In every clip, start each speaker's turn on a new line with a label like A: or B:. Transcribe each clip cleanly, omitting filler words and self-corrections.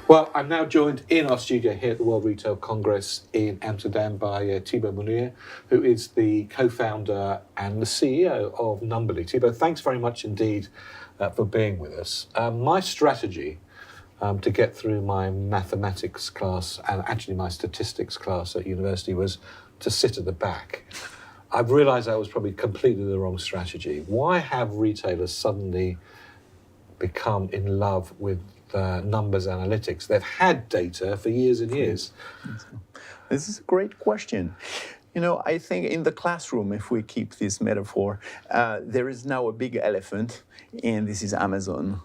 A: Well, I'm now joined in our studio here at the World Retail Congress in Amsterdam by Thibaut Munier, who is the co-founder and the CEO of Numberly. Thibaut, thanks very much indeed for being with us. My strategy to get through my mathematics class and actually my statistics class at university was to sit at the back. I've realised that was probably completely the wrong strategy. Why have retailers suddenly become in love with numbers analytics? They've had data for years and years.
B: This is a great question. You know, I think in the classroom, if we keep this metaphor, there is now a big elephant, and this is Amazon.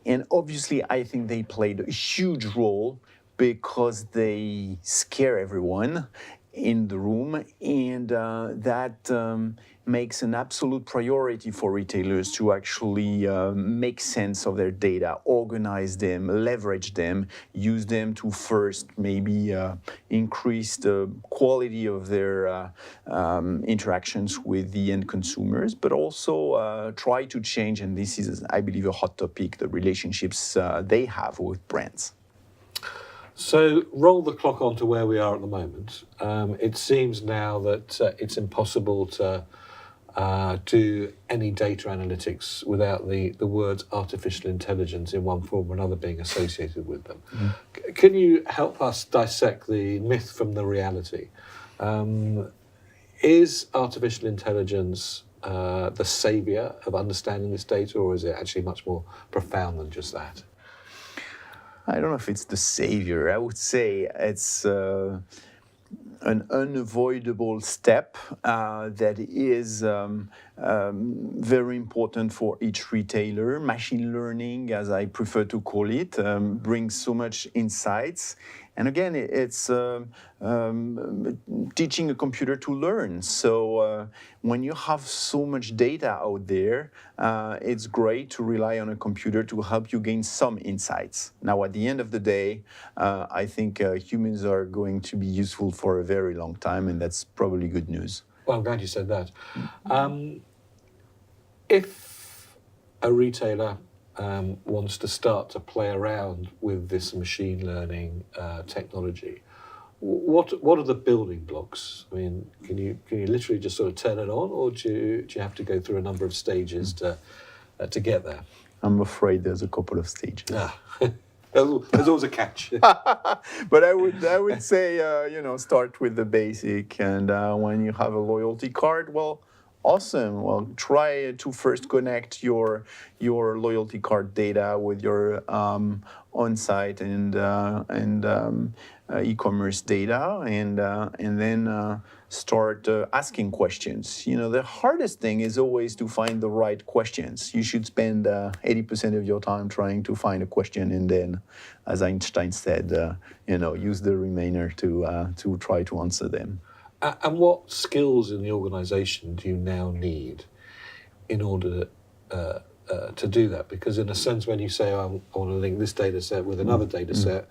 B: And obviously, I think they played a huge role because they scare everyone in the room, and that makes an absolute priority for retailers to actually make sense of their data, organize them, leverage them, use them to first maybe increase the quality of their interactions with the end consumers, but also try to change, and this is, I believe, a hot topic, the relationships they have with brands.
A: So roll the clock on to where we are at the moment. It seems now that it's impossible to do any data analytics without the words artificial intelligence in one form or another being associated with them. Can you help us dissect the myth from the reality? Is artificial intelligence the saviour of understanding this data, or is it actually much more profound than just that?
B: I don't know if it's the savior. I would say it's an unavoidable step that is very important for each retailer. Machine learning, as I prefer to call it, brings so much insights. And again, it's teaching a computer to learn. So when you have so much data out there, it's great to rely on a computer to help you gain some insights. Now, at the end of the day, I think humans are going to be useful for a very long time, and that's probably good news.
A: Well, I'm glad you said that. If a retailer wants to start to play around with this machine learning technology, what are the building blocks? I mean, can you literally just sort of turn it on, or do you have to go through a number of stages to get there?
B: I'm afraid there's a couple of stages.
A: There's always a catch.
B: But I would say start with the basic, and when you have a loyalty card, well, awesome. Well, try to first connect your loyalty card data with your on-site and e-commerce data, and then start asking questions. You know, the hardest thing is always to find the right questions. You should spend 80% of your time trying to find a question, and then, as Einstein said, use the remainder to try to answer them.
A: And what skills in the organisation do you now need in order to do that? Because in a sense, when you say, I want to link this data set with another data set,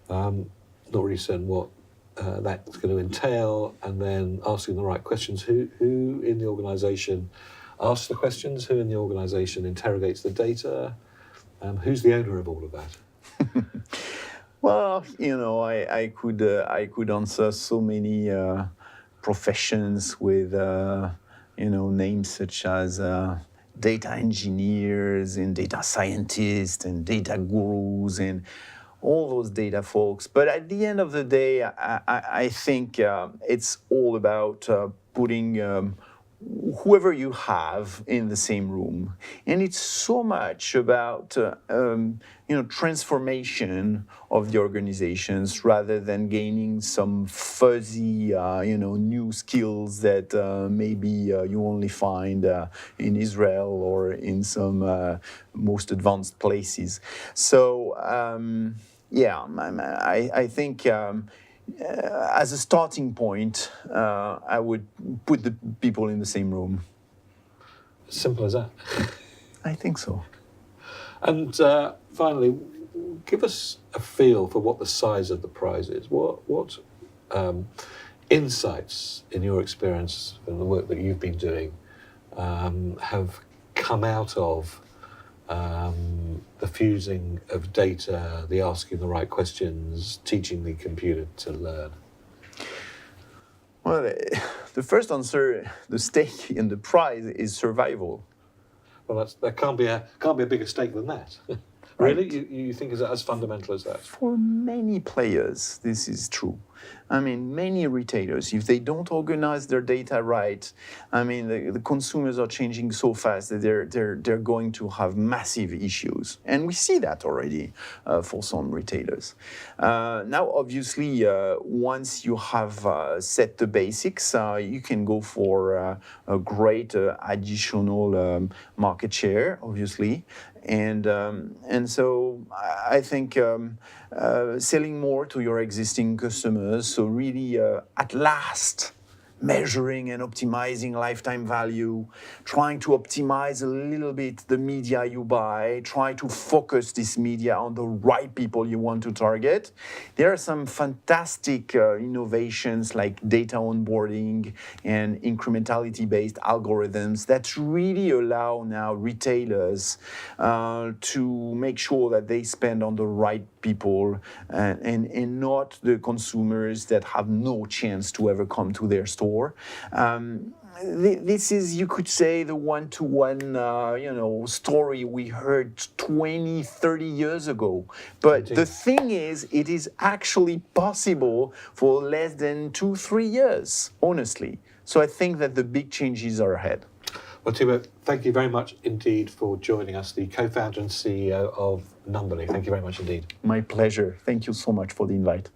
A: not really certain what that's going to entail, and then asking the right questions. Who in the organisation asks the questions? Who in the organisation interrogates the data? Who's the owner of all of that?
B: Well, I could answer so many professions with names such as data engineers and data scientists and data gurus and all those data folks. But at the end of the day, I think it's all about putting whoever you have in the same room. And it's so much about transformation of the organizations rather than gaining some fuzzy new skills that maybe you only find in Israel or in some most advanced places. So I think as a starting point, I would put the people in the same room.
A: Simple as that.
B: I think so.
A: And finally, give us a feel for what the size of the prize is. What insights, in your experience and the work that you've been doing, have come out of the fusing of data, the asking the right questions, teaching the computer to learn?
B: Well, the first answer, the stake in the prize is survival.
A: Well, there can't be a bigger stake than that. Really? You think is that as fundamental as that?
B: For many players, this is true. I mean, many retailers, if they don't organize their data right, I mean, the consumers are changing so fast that they're going to have massive issues. And we see that already for some retailers. Now, obviously, once you have set the basics, you can go for a great additional market share, obviously. And so I think selling more to your existing customers, so really at last measuring and optimizing lifetime value, trying to optimize a little bit the media you buy, try to focus this media on the right people you want to target. There are some fantastic innovations like data onboarding and incrementality-based algorithms that really allow now retailers to make sure that they spend on the right people and not the consumers that have no chance to ever come to their store. This is, you could say, the one-to-one, story we heard 20, 30 years ago. But
A: Indeed.
B: the thing is, it is actually possible for less than 2-3 years, honestly. So I think that the big changes are ahead.
A: Well, Thibaut, thank you very much indeed for joining us, the co-founder and CEO of Numberly. Thank you very much indeed.
B: My pleasure. Thank you so much for the invite.